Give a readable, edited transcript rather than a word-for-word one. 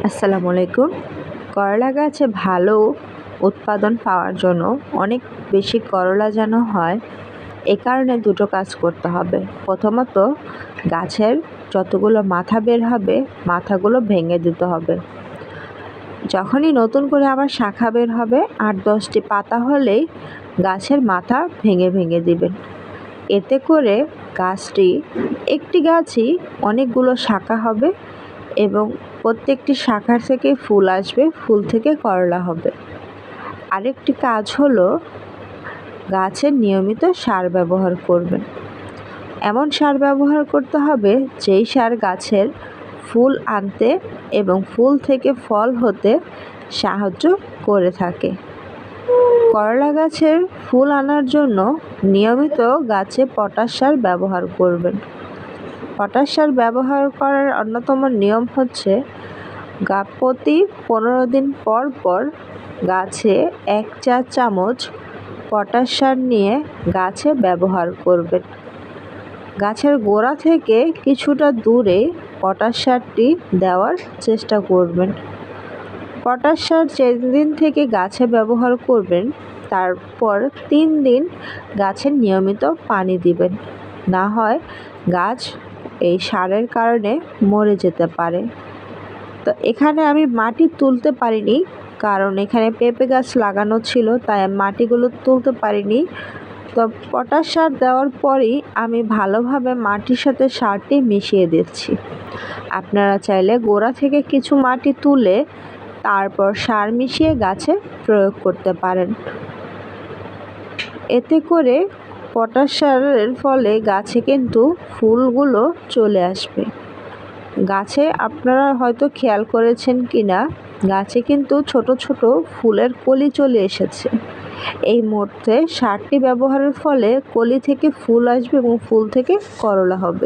আসসালামু আলাইকুম। করলা গাছে ভালো উৎপাদন পাওয়ার জন্য অনেক বেশি করলা যেন হয়, এ কারণে দুটো কাজ করতে হবে। প্রথমত, গাছের যতগুলো মাথা বের হবে মাথাগুলো ভেঙে দিতে হবে। যখনই নতুন করে আবার শাখা বের হবে ৮-১০টি পাতা হলেই গাছের মাথা ভেঙে ভেঙে দিবেন। এতে করে একটি গাছই অনেকগুলো শাখা হবে এবং প্রত্যেকটি শাখা থেকে ফুল আসবে, ফুল থেকে করলা হবে। আরেকটি কাজ হলো গাছের নিয়মিত সার ব্যবহার করবেন। এমন সার ব্যবহার করতে হবে যেই সার গাছের ফুল আনতে এবং ফুল থেকে ফল হতে সাহায্য করে থাকে। করলা গাছের ফুল আনার জন্য নিয়মিত গাছে পটাশ সার ব্যবহার করবেন। পটাশ সার ব্যবহার করার অন্যতম নিয়ম হচ্ছে প্রতি 15 দিন পর পর গাছে 1 চা চামচ পটাশ সার নিয়ে গাছে ব্যবহার করবেন। গাছের গোড়া থেকে কিছুটা দূরে পটাশ সারটি দেওয়ার চেষ্টা করবেন। পটাশ সার যেদিন থেকে গাছে ব্যবহার করবেন তারপর 3 দিন গাছে নিয়মিত পানি দিবেন, না হয় গাছ এই সারের কারণে মরে যেতে পারে। তো এখানে আমি মাটি তুলতে পারিনি, কারণ এখানে পেঁপে গাছ লাগানো ছিল, তাই মাটিগুলো তুলতে পারিনি। তো পটাশ সার দেওয়ার পরই আমি ভালোভাবে মাটির সাথে সারটি মিশিয়ে দিচ্ছি। আপনারা চাইলে গোড়া থেকে কিছু মাটি তুলে তারপর সার মিশিয়ে গাছে প্রয়োগ করতে পারেন। এতে করে পটাশ সারের ফলে গাছে কিন্তু ফুলগুলো চলে আসবে। গাছে আপনারা হয়তো খেয়াল করেছেন কিনা, গাছে কিন্তু ছোট ছোট ফুলের কলি চলে এসেছে। এই মুহূর্তে সারটি ব্যবহারের ফলে কলি থেকে ফুল আসবে এবং ফুল থেকে করলা হবে।